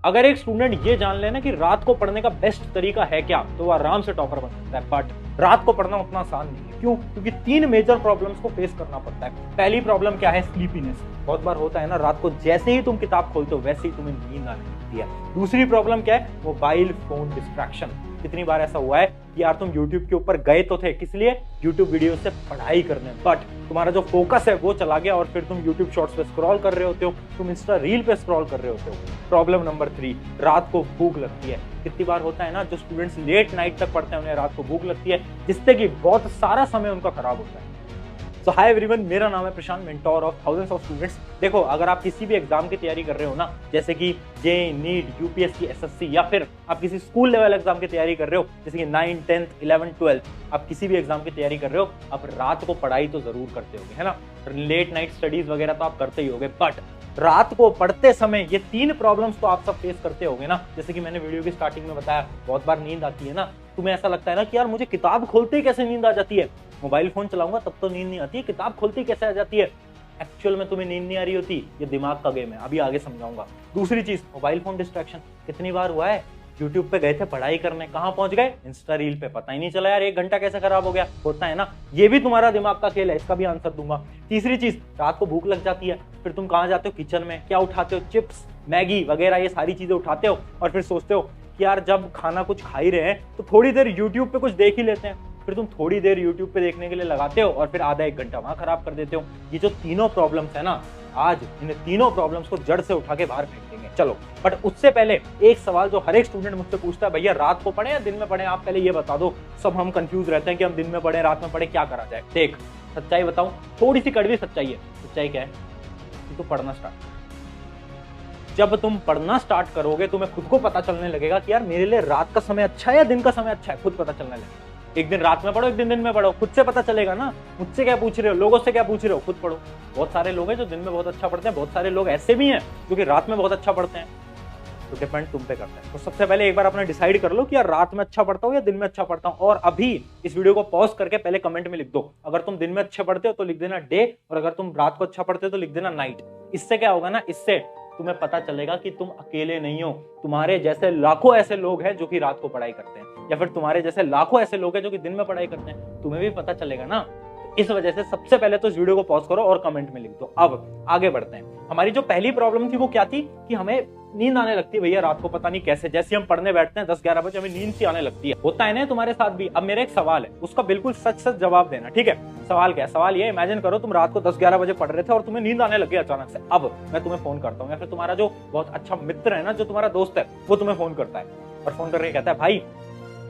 अगर एक स्टूडेंट ये जान लेना कि रात को पढ़ने का बेस्ट तरीका है क्या, तो वो आराम से टॉपर बन सकता है। बट रात को पढ़ना उतना आसान नहीं है। क्यों? क्योंकि 3 मेजर प्रॉब्लम्स को फेस करना पड़ता है। पहली प्रॉब्लम क्या है? स्लीपीनेस। बहुत बार होता है ना, रात को जैसे ही तुम किताब खोलते हो वैसे ही तुम्हें नींद आने लगती है। दूसरी प्रॉब्लम क्या है? Mobile phone distraction. कितनी बार ऐसा हुआ है कि यार तुम YouTube के ऊपर गए तो थे, किस लिए? YouTube वीडियो से पढ़ाई करने, बट तुम्हारा जो फोकस है वो चला गया और फिर तुम YouTube शॉर्ट्स पे स्क्रॉल कर रहे होते हो, तुम इंस्टा रील पे स्क्रॉल कर रहे होते हो। प्रॉब्लम नंबर 3, रात को भूख लगती है। कितनी बार होता है ना, जो स्टूडेंट्स लेट नाइट तक पढ़ते हैं उन्हें रात को भूख लगती है, जिससे कि बहुत सारा समय उनका खराब होता है। सो हाय एवरीवन, मेरा नाम है Prashant, mentor of thousands of students. देखो, अगर आप किसी भी एग्जाम की तैयारी कर रहे हो ना, जैसे कि जेईई, नीट, यूपीएससी, एसएससी, या फिर आप किसी स्कूल लेवल एग्जाम की तैयारी कर रहे हो, जैसे कि 9th, 10th, 11th, 12th, आप किसी भी एग्जाम की तैयारी कर रहे हो, आप रात को पढ़ाई तो जरूर करते होगे, है ना। लेट नाइट स्टडीज वगैरह तो आप करते ही होगे, बट रात को पढ़ते समय ये 3 प्रॉब्लम्स तो आप सब फेस करते होगे ना। जैसे कि मैंने वीडियो की स्टार्टिंग में बताया, बहुत बार नींद आती है ना। तुम्हें ऐसा लगता है ना कि यार मुझे किताब खोलते ही कैसे नींद आ जाती है, मोबाइल फोन चलाऊंगा तब तो नींद नहीं आती है, किताब खोलती कैसे आ जाती है। एक्चुअल में तुम्हें नींद नहीं आ रही होती, ये दिमाग का गेम है, अभी आगे समझाऊंगा। दूसरी चीज, मोबाइल फोन डिस्ट्रैक्शन। कितनी बार हुआ है, यूट्यूब पे गए थे पढ़ाई करने, कहां पहुंच गए? इंस्टा रील पे। पता ही नहीं चला यार 1 घंटा कैसे खराब हो गया। होता है ना, ये भी तुम्हारा दिमाग का खेल है, इसका भी आंसर दूंगा। तीसरी चीज, रात को भूख लग जाती है, फिर तुम कहां जाते हो? किचन में। क्या उठाते हो? चिप्स, मैगी वगैरह, ये सारी चीजें उठाते हो और फिर सोचते हो कि यार जब खाना कुछ खा ही रहे हैं तो थोड़ी देर यूट्यूब पे कुछ देख ही लेते हैं। फिर तुम थोड़ी देर YouTube पे देखने के लिए लगाते हो और फिर आधा 1 घंटा वहां खराब कर देते हो। ये जो तीनों प्रॉब्लम्स है ना, आज इन तीनों प्रॉब्लम्स को जड़ से उठा के बाहर फेंक देंगे। चलो, बट उससे पहले एक सवाल जो हर एक स्टूडेंट मुझसे पूछता है, भैया रात को पढ़े या दिन में पढ़े, आप पहले ये बता दो। सब हम कंफ्यूज रहते हैं कि हम दिन में पढ़े, रात में पढ़े, क्या करा जाए। देख, सच्चाई बताऊं, थोड़ी सी कड़वी सच्चाई है। सच्चाई क्या है? कि तू पढ़ना स्टार्ट। जब तुम पढ़ना स्टार्ट करोगे तुम्हें खुद को पता चलने लगेगा कि यार मेरे लिए रात का समय अच्छा है या दिन का समय अच्छा है। खुद पता चलने लगेगा। एक दिन रात में पढ़ो, एक दिन में पढ़ो, खुद से पता चलेगा ना। मुझसे क्या पूछ रहे हो, लोगों से क्या पूछ रहे हो, खुद पढ़ो। बहुत सारे लोग हैं जो दिन में बहुत अच्छा पढ़ते हैं, बहुत सारे लोग ऐसे भी हैं जो कि रात में बहुत अच्छा पढ़ते हैं। तो डिपेंड तुम पे करता है। तो सबसे पहले एक बार अपना डिसाइड कर लो कि यार रात में अच्छा पढ़ता हूँ या दिन में अच्छा पढ़ता हूँ। और अभी इस वीडियो को पॉज करके पहले कमेंट में लिख दो, अगर तुम दिन में अच्छे पढ़ते हो तो लिख देना डे, और अगर तुम रात को अच्छा पढ़ते हो तो लिख देना नाइट। इससे क्या होगा ना, इससे तुम्हें पता चलेगा कि तुम अकेले नहीं हो। तुम्हारे जैसे लाखों ऐसे लोग हैं जो कि रात को पढ़ाई करते हैं, या फिर तुम्हारे जैसे लाखों ऐसे लोग हैं जो कि दिन में पढ़ाई करते हैं। तुम्हें भी पता चलेगा ना। इस वजह से सबसे पहले तो इस वीडियो को पॉज करो और कमेंट में लिख दो। अब आगे बढ़ते हैं। हमारी जो पहली प्रॉब्लम थी वो क्या थी कि हमें नींद आने लगती है भैया रात को, पता नहीं कैसे। जैसे हम पढ़ने बैठते हैं 10-11 बजे, हमें नींद सी आने लगती है। होता है ना तुम्हारे साथ भी। अब मेरा एक सवाल है, उसका बिल्कुल सच सच जवाब देना, ठीक है? सवाल क्या है? सवाल ये, इमेजिन करो तुम रात को 10-11 बजे पढ़ रहे थे और तुम्हें नींद आने लगी अचानक से। अब मैं तुम्हें फोन करता हूँ, या फिर तुम्हारा जो बहुत अच्छा मित्र है ना, जो तुम्हारा दोस्त है, वो तुम्हें फोन करता है और फोन करके कहता है, भाई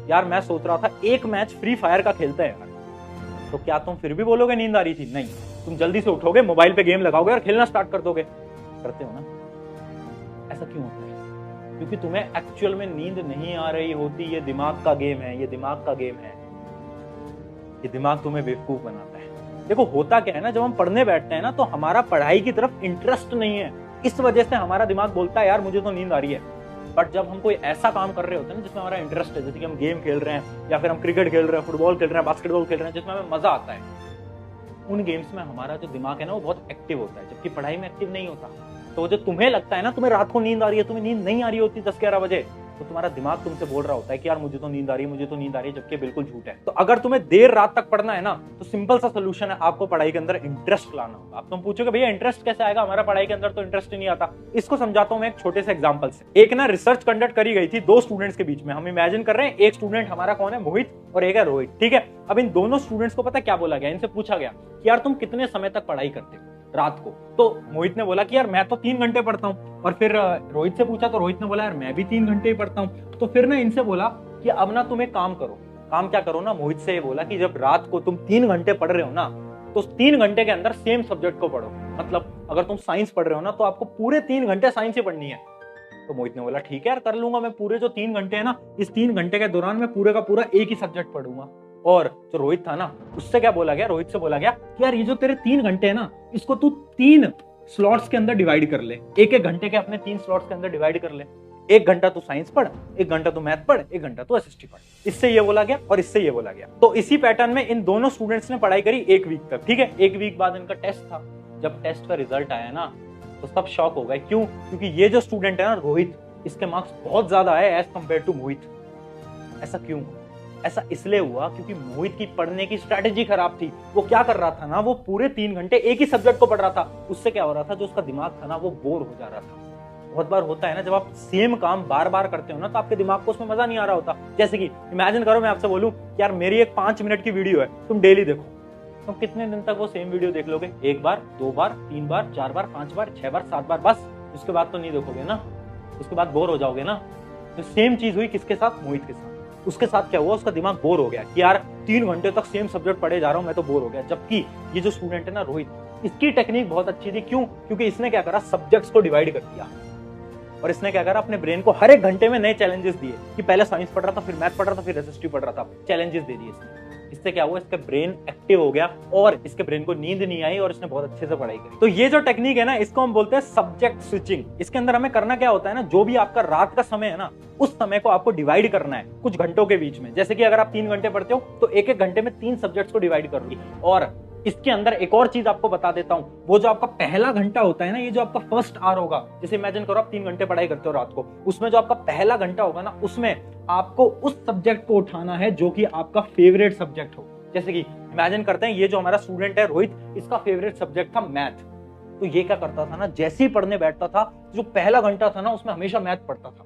यार मैं सोच रहा था एक मैच फ्री फायर का खेलते हैं यार। तो क्या तुम फिर भी बोलोगे नींद आ रही थी? नहीं, तुम जल्दी से उठोगे, मोबाइल पे गेम लगाओगे और खेलना स्टार्ट कर दोगे। करते हो ना? ऐसा क्यों होता है? क्योंकि तुम्हें एक्चुअल में नींद नहीं आ रही होती। ये दिमाग का गेम है, ये दिमाग का गेम है। ये दिमाग तुम्हें बेवकूफ बनाता है। देखो, होता क्या है ना, जब हम पढ़ने बैठते हैं ना तो हमारा पढ़ाई की तरफ इंटरेस्ट नहीं है। इस वजह से हमारा दिमाग बोलता है यार मुझे तो नींद आ रही है। बट जब हम कोई ऐसा काम कर रहे होते हैं ना जिसमें हमारा इंटरेस्ट है, जैसे कि हम गेम खेल रहे हैं, या फिर हम क्रिकेट खेल रहे हैं, फुटबॉल खेल रहे हैं, बास्केटबॉल खेल रहे हैं, जिसमें हमें मजा आता है, उन गेम्स में हमारा जो दिमाग है ना वो बहुत एक्टिव होता है, जबकि पढ़ाई में एक्टिव नहीं होता। तो जो तुम्हें लगता है ना तुम्हें रात को नींद आ रही है, तुम्हें नींद नहीं आ रही होती 10-11 बजे, तो तुम्हारा दिमाग तुमसे बोल रहा होता है कि यार मुझे तो नींद आ रही है, मुझे तो नींद आ रही है, जबकि बिल्कुल झूठ है। तो अगर तुम्हें देर रात तक पढ़ना है ना, तो सिंपल सा सोल्यूशन है, आपको पढ़ाई के अंदर इंटरेस्ट लाना होगा। अब तुम पूछोगे भैया इंटरेस्ट कैसे आएगा, हमारा पढ़ाई के अंदर तो इंटरेस्ट ही नहीं आता। इसको समझाता हूं मैं एक छोटे से एग्जांपल से। एक ना रिसर्च कंडक्ट करी गई थी 2 स्टूडेंट्स के बीच में। हम इमेजिन कर रहे हैं एक स्टूडेंट हमारा कौन है, मोहित, और एक है रोहित, ठीक है? अब इन दोनों स्टूडेंट्स को पता क्या बोला गया, इनसे पूछा गया कि यार तुम कितने समय तक पढ़ाई करते हो रात को? तो मोहित ने बोला कि यार मैं तो 3 घंटे पढ़ता हूँ। और फिर रोहित से पूछा तो रोहित ने बोला यार मैं भी 3 घंटे ही पढ़ता हूँ। तो फिर ना इनसे बोला कि अब ना तुम एक काम करो। काम क्या करो ना, मोहित से ये बोला कि जब रात को तुम 3 घंटे पढ़ रहे हो ना, तो 3 घंटे के अंदर सेम सब्जेक्ट को पढ़ो। मतलब अगर तुम साइंस पढ़ रहे हो ना तो आपको पूरे 3 घंटे साइंस ही पढ़नी है। तो मोहित ने बोला ठीक है यार, कर लूंगा मैं। पूरे जो 3 घंटे है ना, इस 3 घंटे के दौरान मैं पूरे का पूरा एक ही सब्जेक्ट पढ़ूंगा। और जो रोहित था ना, उससे क्या बोला गया, रोहित से बोला गया कि यार ये जो तेरे 3 घंटे है ना, इसको तू 3 स्लॉट्स के अंदर डिवाइड कर ले। एक घंटे के अपने 3 स्लॉट्स के अंदर डिवाइड कर ले। 1 घंटा तू साइंस पढ़, 1 घंटा तू मैथ पढ़, 1 घंटा तू एसएसटी पढ़। इससे ये बोला गया और इससे ये बोला गया। तो इसी पैटर्न में इन दोनों स्टूडेंट्स ने पढ़ाई करी 1 वीक तक, ठीक है? 1 वीक बाद इनका टेस्ट था। जब टेस्ट का रिजल्ट आया ना, तो सब शॉक हो गए। क्यों? क्योंकि ये जो स्टूडेंट है ना रोहित, इसके मार्क्स बहुत ज्यादा आए एज कम्पेयर टू मोहित। ऐसा क्यों? ऐसा इसलिए हुआ क्योंकि मोहित की पढ़ने की स्ट्रैटेजी खराब थी। वो क्या कर रहा था ना, वो पूरे 3 घंटे एक ही सब्जेक्ट को पढ़ रहा था। उससे क्या हो रहा था, जो उसका दिमाग था ना वो बोर हो जा रहा था। बहुत बार होता है ना, जब आप सेम काम बार बार करते हो ना तो आपके दिमाग को उसमें मजा नहीं आ रहा होता। जैसे कि इमेजिन करो मैं आपसे बोलूं यार मेरी एक 5 मिनट की वीडियो है, तुम डेली देखो, तुम कितने दिन तक वो सेम वीडियो देख लोगे? 1 बार, 2 बार, 3 बार, 4 बार, 5 बार, 6 बार, 7 बार, बस। उसके बाद तो नहीं देखोगे ना, उसके बाद बोर हो जाओगे ना। तो सेम चीज हुई किसके साथ? मोहित के साथ। उसके साथ क्या हुआ, उसका दिमाग बोर हो गया कि यार 3 घंटे तक सेम सब्जेक्ट पढ़े जा रहा हूं, मैं तो बोर हो गया। जबकि ये जो स्टूडेंट है ना रोहित, इसकी टेक्निक बहुत अच्छी थी। क्यों? क्योंकि इसने क्या करा, सब्जेक्ट्स को डिवाइड कर दिया। और इसने क्या करा, अपने ब्रेन को हर एक घंटे में नए चैलेंजेस दिए कि पहले साइंस पढ़ रहा था, फिर मैथ पढ़ रहा था, फिर रेसिस्टिव पढ़ रहा था। चैलेंजेस दे दिए इसने। इससे क्या हुआ, इसका ब्रेन एक्टिव हो गया और इसके ब्रेन को नींद नहीं आई और इसने बहुत अच्छे से पढ़ाई करी। तो ये जो टेक्निक है ना, इसको हम बोलते हैं सब्जेक्ट स्विचिंग। इसके अंदर हमें करना क्या होता है ना, जो भी आपका रात का समय है ना, उस समय को आपको डिवाइड करना है कुछ घंटों के बीच में। जैसे कि अगर आप 3 घंटे पढ़ते हो तो एक एक घंटे में 3 सब्जेक्ट्स को डिवाइड कर ली। और इसके अंदर एक और चीज आपको बता देता हूं, वो जो आपका पहला घंटा होता है ना, ये जो आपका फर्स्ट आवर होगा, जैसे इमेजिन करो आप 3 घंटे पढ़ाई करते हो रात को, उसमें जो आपका पहला घंटा होगा ना, उसमें आपको उस सब्जेक्ट को उठाना है जो कि आपका फेवरेट सब्जेक्ट हो। जैसे कि इमेजिन करते हैं ये जो हमारा स्टूडेंट है रोहित, इसका फेवरेट सब्जेक्ट था मैथ। तो ये क्या करता था ना, जैसे ही पढ़ने बैठता था, जो पहला घंटा था ना उसमें हमेशा मैथ पढ़ता था।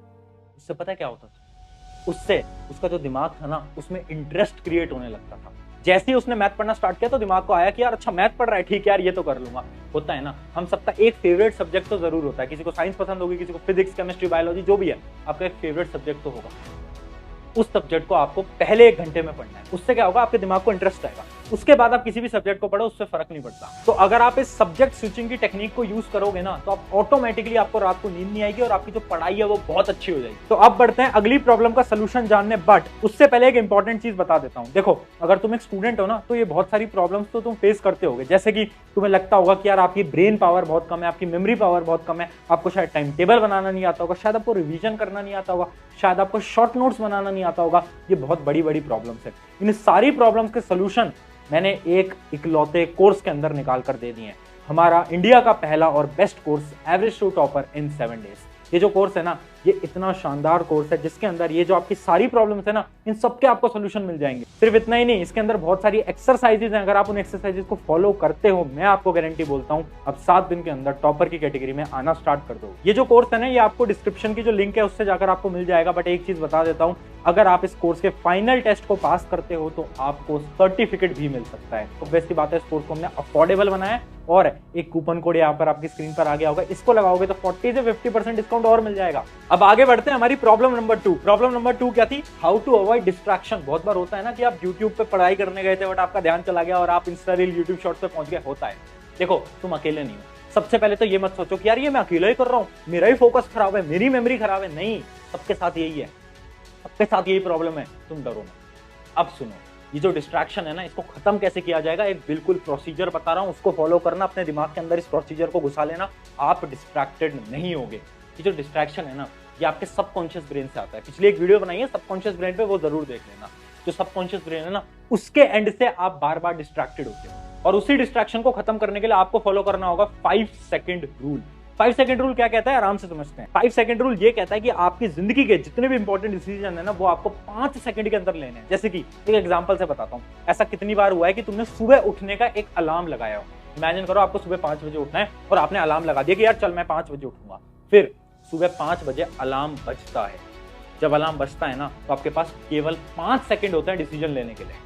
उससे पता है क्या होता था, उससे उसका जो दिमाग था ना उसमें इंटरेस्ट क्रिएट होने लगता था। जैसे ही उसने मैथ पढ़ना स्टार्ट किया तो दिमाग को आया कि यार अच्छा मैथ पढ़ रहा है, ठीक है यार ये तो कर लूंगा। होता है ना, हम सबका एक फेवरेट सब्जेक्ट तो जरूर होता है। किसी को साइंस पसंद होगी, किसी को फिजिक्स, केमिस्ट्री, बायोलॉजी, जो भी है, आपका एक फेवरेट सब्जेक्ट तो होगा। उस सब्जेक्ट को आपको पहले 1 घंटे में पढ़ना है। उससे क्या होगा, आपके दिमाग को इंटरेस्ट आएगा। उसके बाद आप किसी भी सब्जेक्ट को पढ़ो, उससे फर्क नहीं पड़ता। तो अगर आप इस सब्जेक्ट स्विचिंग की टेक्निक को यूज करोगे ना, तो आप ऑटोमेटिकली, आपको रात को नींद नहीं आएगी और आपकी जो पढ़ाई है वो बहुत अच्छी हो जाएगी। तो अब बढ़ते हैं अगली प्रॉब्लम का सोल्यूशन जानने, बट उससे पहले एक इंपॉर्टेंट चीज बता देता हूं। देखो, अगर तुम एक स्टूडेंट हो ना, तो ये बहुत सारी प्रॉब्लम्स तो तुम फेस करते होगे। जैसे कि तुम्हें लगता होगा कि यार आपकी ब्रेन पावर बहुत कम है, आपकी मेमोरी पावर बहुत कम है, आपको शायद टाइम टेबल बनाना नहीं आता होगा, शायद आपको रिवीजन करना नहीं आता होगा, शायद आपको शॉर्ट नोट्स बनाना नहीं आता होगा। ये बहुत बड़ी बड़ी प्रॉब्लम्स है। इन सारी प्रॉब्लम्स के सोल्यूशन मैंने एक इकलौते कोर्स के अंदर निकाल कर दे दिए हैं। हमारा इंडिया का पहला और best course, average to topper in 7 days. ये जो कोर्स है ना, ये इतना शानदार कोर्स है जिसके अंदर ये जो आपकी सारी प्रॉब्लम्स है ना, इन सबके आपको सोल्यूशन मिल जाएंगे। सिर्फ इतना ही नहीं, इसके अंदर बहुत सारी एक्सरसाइजेज हैं। अगर आप उन एक्सरसाइजेज को फॉलो करते हो, मैं आपको गारंटी बोलता हूं अब 7 दिन के अंदर टॉपर की कैटेगरी में आना स्टार्ट कर दो। ये जो कोर्स है ना, ये आपको डिस्क्रिप्शन की जो लिंक है उससे जाकर आपको मिल जाएगा। बट एक चीज बता देता हूं, अगर आप इस कोर्स के फाइनल टेस्ट को पास करते हो तो आपको सर्टिफिकेट भी मिल सकता है। तो बेस्ट बात है, इस कोर्स को हमने अफोर्डेबल बनाया है और एक कूपन कोड यहाँ पर आपकी स्क्रीन पर आ गया होगा, इसको लगाओगे तो 40 से 50% डिस्काउंट और मिल जाएगा। अब आगे बढ़ते हैं हमारी प्रॉब्लम नंबर 2। प्रॉब्लम नंबर 2 क्या थी? How to avoid distraction. बहुत बार होता है ना कि आप यूट्यूब पे पढ़ाई करने गए थे बट आपका ध्यान चला गया और आप इंस्टा रील, यूट्यूब शॉर्ट्स पे पहुंच गए। होता है। देखो, तुम अकेले नहीं हो। सबसे पहले तो ये मत सोचो कि यार ये मैं अकेला ही कर रहा हूँ, मेरा ही फोकस खराब है, मेरी मेमोरी खराब है। नहीं, सबके साथ यही है, सबके साथ यही प्रॉब्लम है। तुम डरो मत। अब सुनो, ये जो डिस्ट्रैक्शन है ना, इसको खत्म कैसे किया जाएगा, एक बिल्कुल प्रोसीजर बता रहा हूं, उसको फॉलो करना, अपने दिमाग के अंदर इस प्रोसीजर को घुसा लेना, आप डिस्ट्रैक्टेड नहीं होगे। ये जो डिस्ट्रैक्शन है ना, ये आपके सबकॉन्शियस ब्रेन से आता है। पिछली एक वीडियो बनाई है सबकॉन्शियस ब्रेन पे, वो जरूर देख लेना। जो सबकॉन्शियस ब्रेन है ना, उसके एंड से आप बार बार डिस्ट्रैक्टेड होते हो और उसी डिस्ट्रैक्शन को खत्म करने के लिए आपको फॉलो करना होगा 5 सेकंड रूल। 5 सेकंड रूल क्या कहता है, आराम से समझते हैं। 5 सेकंड रूल ये कहता है कि आपकी जिंदगी के जितने भी इंपॉर्टेंट डिसीजन है ना, वो आपको 5 सेकंड के अंदर लेने हैं। जैसे कि एक एग्जांपल से बताता हूँ, ऐसा कितनी बार हुआ है कि तुमने सुबह उठने का एक अलार्म लगाया हो। इमेजिन करो आपको सुबह 5 बजे उठना है और आपने अलार्म लगा दिया कि यार चल मैं 5 बजे उठूंगा। फिर सुबह 5 बजे अलार्म बजता है। जब अलार्म बजता है ना, तो आपके पास केवल 5 सेकंड होते हैं डिसीजन लेने के लिए।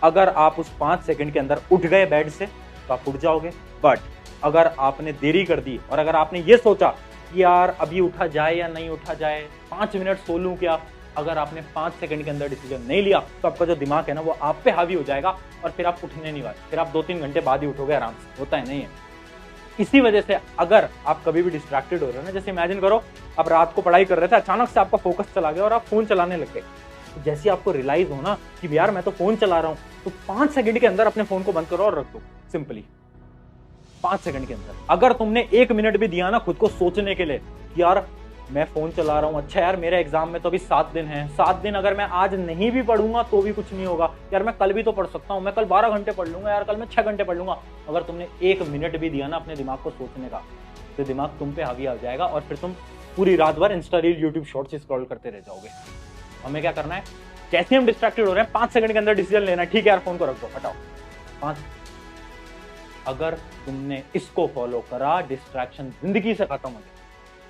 अगर आप उस 5 सेकंड के अंदर उठ गए बेड से तो आप उठ जाओगे। बट अगर आपने देरी कर दी और अगर आपने ये सोचा कि यार अभी उठा जाए या नहीं उठा जाए, 5 मिनट सो लूं क्या, अगर आपने 5 सेकंड के अंदर डिसीजन नहीं लिया तो आपका जो दिमाग है ना, वो आप पे हावी हो जाएगा और फिर आप उठने नहीं वाले। फिर आप 2-3 घंटे बाद ही उठोगे आराम से। होता है नहीं है। इसी वजह से अगर आप कभी भी डिस्ट्रैक्टेड हो रहे हो ना, जैसे इमेजिन करो आप रात को पढ़ाई कर रहे थे, अचानक से आपका फोकस चला गया और आप फोन चलाने लग गए। तो जैसे आपको रियलाइज हो ना कि यार मैं तो फोन चला रहा हूं, तो 5 सेकंड के अंदर अपने फोन को बंद करो और रख दो। सिंपली 5 सेकंड के अंदर। अगर तुमने 1 मिनट भी दिया ना खुद को सोचने के लिए कि यार मैं फोन चला रहा हूं, अच्छा यार मेरे एग्जाम में तो अभी 7 दिन है, 7 दिन अगर मैं आज नहीं भी पढ़ूंगा तो भी कुछ नहीं होगा, यार मैं कल भी तो पढ़ सकता हूं, मैं कल 12 घंटे पढ़ लूंगा, यार कल मैं 6 घंटे पढ़ लूंगा। अगर तुमने 1 मिनट भी दिया ना अपने दिमाग को सोचने का, तो दिमाग तुम पे हावी आ जाएगा और फिर तुम पूरी रात भर Insta reel, YouTube shorts scroll करते रह जाओगे। हमें क्या करना है, जैसे हम डिस्ट्रैक्टेड हो रहे हैं 5 सेकंड के अंदर डिसीजन लेना है, ठीक है यार फोन को रख दो, हटाओ 5। अगर तुमने इसको फॉलो करा, डिस्ट्रैक्शन जिंदगी से खत्म हो गया।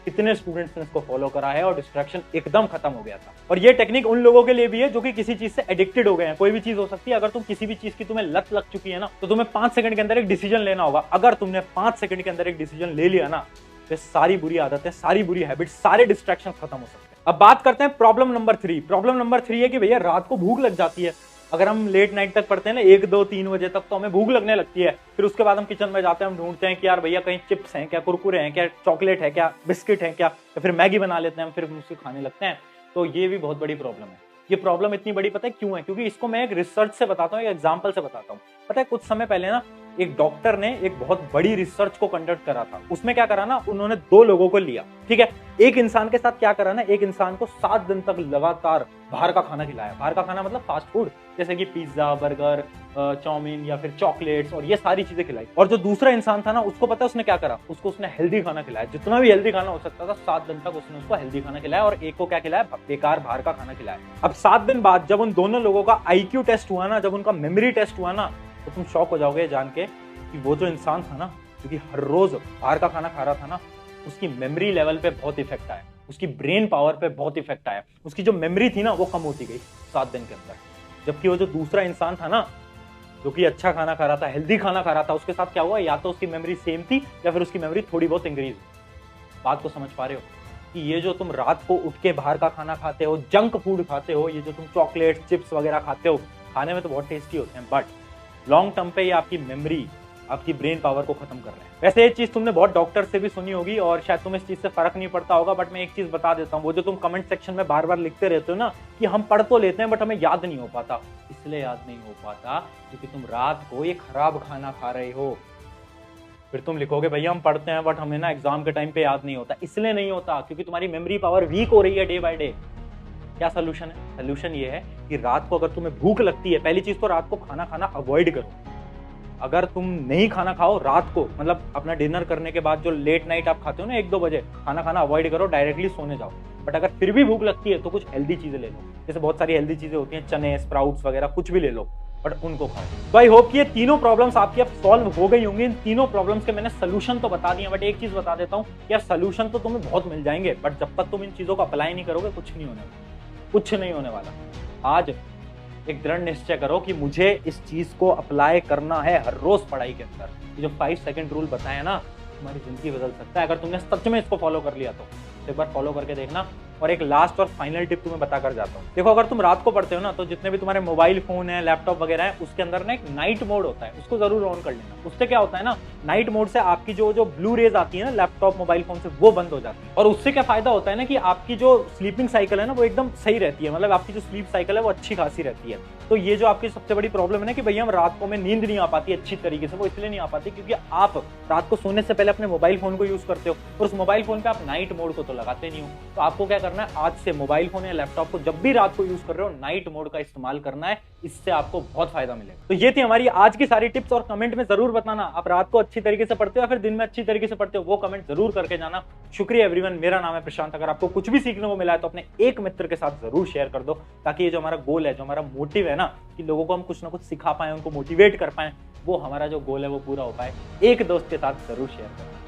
कितने स्टूडेंट्स ने इसको फॉलो करा है और डिस्ट्रैक्शन एकदम खत्म हो गया था। और ये टेक्निक उन लोगों के लिए भी है जो कि किसी चीज से एडिक्टेड हो गए हैं। कोई भी चीज हो सकती है, अगर तुम किसी भी चीज की तुम्हें लत लग चुकी है ना, तो तुम्हें 5 सेकंड के अंदर एक डिसीजन लेना होगा। अगर तुमने 5 सेकंड के अंदर एक डिसीजन ले लिया ना, तो सारी बुरी आदतें, सारी बुरी हैबिट, सारे डिस्ट्रैक्शन खत्म हो सकते हैं। अब बात करते हैं प्रॉब्लम नंबर 3। प्रॉब्लम नंबर 3 है कि भैया रात को भूख लग जाती है। अगर हम लेट नाइट तक पढ़ते हैं ना, 1, 2, 3 बजे तक, तो हमें भूख लगने लगती है। फिर उसके बाद हम किचन में जाते हैं, हम ढूंढते हैं कि यार भैया कहीं चिप्स हैं क्या, कुरकुरे हैं क्या, चॉकलेट है क्या, बिस्किट है क्या, या फिर मैगी बना लेते हैं हम, फिर उसको खाने लगते हैं। तो ये भी बहुत बड़ी प्रॉब्लम है। ये प्रॉब्लम इतनी बड़ी पता है क्यों है? क्योंकि इसको मैं एक रिसर्च से बताता हूँ, एक एग्जाम्पल से बताता हूँ। पता है कुछ समय पहले ना एक डॉक्टर ने एक बहुत बड़ी रिसर्च को कंडक्ट करा था। उसमें क्या करा ना, उन्होंने 2 लोगों को लिया, ठीक है। एक इंसान के साथ क्या करा ना, एक इंसान को 7 दिन तक लगातार बाहर का खाना खिलाया। बाहर का खाना मतलब फास्ट फूड, जैसे कि पिज्जा, बर्गर, चाउमीन या फिर चॉकलेट्स और ये सारी चीजें खिलाई। और जो दूसरा इंसान था ना, उसको पता है उसने क्या करा, उसने हेल्दी खाना खिलाया। जितना भी हेल्दी खाना हो सकता था, 7 दिन तक उसने उसको हेल्दी खाना खिलाया। और एक को क्या खिलाया, बेकार बाहर का खाना खिलाया। अब 7 दिन बाद जब उन दोनों लोगों का IQ टेस्ट हुआ ना, जब उनका मेमोरी टेस्ट हुआ ना, तो तुम शॉक हो जाओगे जान के कि वो जो इंसान था ना, जो कि हर रोज बाहर का खाना खा रहा था ना, उसकी मेमोरी लेवल पे बहुत इफेक्ट आया, उसकी ब्रेन पावर पे बहुत इफेक्ट आया। उसकी जो मेमोरी थी ना, वो कम होती गई 7 दिन के अंदर। जबकि वो जो दूसरा इंसान था ना, जो कि अच्छा खाना खा रहा था, हेल्दी खाना खा रहा था, उसके साथ क्या हुआ, या तो उसकी मेमोरी सेम थी या फिर उसकी मेमोरी थोड़ी बहुत इंक्रीज हुई। बात को समझ पा रहे हो कि ये जो तुम रात को उठ के बाहर का खाना खाते हो, जंक फूड खाते हो, ये जो तुम चॉकलेट, चिप्स वगैरह खाते हो, खाने में तो बहुत टेस्टी होते हैं, बट लॉन्ग टर्म पे ये आपकी मेमोरी, आपकी ब्रेन पावर को खत्म कर रहे हैं। वैसे ये चीज तुमने बहुत डॉक्टर से भी सुनी होगी और शायद तुम्हें इस चीज से फर्क नहीं पड़ता होगा, बट मैं एक चीज बता देता हूँ। वो जो तुम कमेंट सेक्शन में बार बार लिखते रहते हो ना कि हम पढ़ तो लेते हैं बट हमें याद नहीं हो पाता, इसलिए याद नहीं हो पाता क्योंकि तुम रात को ये खराब खाना खा रहे हो। फिर तुम लिखोगे भैया हम पढ़ते हैं बट हमें ना एग्जाम के टाइम पे याद नहीं होता। इसलिए नहीं होता क्योंकि तुम्हारी मेमोरी पावर वीक हो रही है डे बाय डे। क्या सोल्यूशन है? सोल्यूशन ये है कि रात को अगर तुम्हें भूख लगती है, पहली चीज तो रात को खाना खाना अवॉइड करो। अगर तुम नहीं खाना खाओ रात को, मतलब अपना डिनर करने के बाद जो लेट नाइट आप खाते हो ना 1-2 बजे, खाना खाना अवॉइड करो, डायरेक्टली सोने जाओ। बट अगर फिर भी भूख लगती है तो कुछ हेल्दी चीजें ले लो, जैसे बहुत सारी हेल्दी चीजें होती हैं, चने, स्प्राउट्स वगैरह, कुछ भी ले लो, बट उनको खाओ। तो आई होप कि ये तीनों प्रॉब्लम्स आपकी अब सॉल्व हो गई होंगी। इन तीनों प्रॉब्लम्स के मैंने सोल्यूशन तो बता दिया, बट एक चीज बता देता हूँ, यार सोल्यूशन तो तुम्हें बहुत मिल जाएंगे, बट जब तक तुम इन चीजों को अप्लाई नहीं करोगे कुछ नहीं होने वाला, कुछ नहीं होने वाला। आज एक दृढ़ निश्चय करो कि मुझे इस चीज को अप्लाई करना है हर रोज पढ़ाई के अंदर। ये जो 5 सेकंड रूल बताया ना, तुम्हारी जिंदगी बदल सकता है अगर तुमने सच में इसको फॉलो कर लिया तो। एक बार फॉलो करके देखना। और एक लास्ट और फाइनल टिप तुम्हें बता कर जाता हूँ। देखो अगर तुम रात को पढ़ते हो ना, तो जितने भी तुम्हारे मोबाइल फोन है, लैपटॉप वगैरह है, उसके अंदर ना एक नाइट मोड होता है, उसको जरूर ऑन कर लेना। उससे क्या होता है ना, नाइट मोड से आपकी जो ब्लू रेज आती है ना लैपटॉप मोबाइल फोन से, वो बंद हो जाती है। और उससे क्या फायदा होता है ना कि आपकी जो स्लीपिंग साइकिल है ना, वो एकदम सही रहती है, मतलब आपकी जो स्लीप साइकिल है वो अच्छी खासी रहती है। तो ये जो आपकी सबसे बड़ी प्रॉब्लम है ना कि भैया हम रात को में नींद नहीं आ पाती अच्छी तरीके से, वो इसलिए नहीं आ पाती क्योंकि आप रात को सोने से पहले अपने मोबाइल फोन को यूज करते हो और उस मोबाइल फोन पे आप नाइट मोड को तो लगाते नहीं हो। तो आपको क्या करना है, आज से मोबाइल फोन या लैपटॉप को जब भी रात को यूज कर रहे हो, नाइट मोड का इस्तेमाल करना है। इससे आपको बहुत फायदा मिलेगा। तो ये थी हमारी आज की सारी टिप्स। और कमेंट में जरूर बताना आप रात को अच्छी तरीके से पढ़ते हो या फिर दिन में अच्छी तरीके से पढ़ते हो, वो कमेंट जरूर करके जाना। शुक्रिया एवरीवन, मेरा नाम है प्रशांत। अगर आपको कुछ भी सीखने को मिला है तो अपने एक मित्र के साथ जरूर शेयर कर दो, ताकि ये जो हमारा गोल है, जो हमारा मोटिव है ना, कि लोगों को हम कुछ ना कुछ सिखा पाए, उनको मोटिवेट कर पाए, वो हमारा जो गोल है वो पूरा हो पाए। एक दोस्त के साथ जरूर शेयर करें।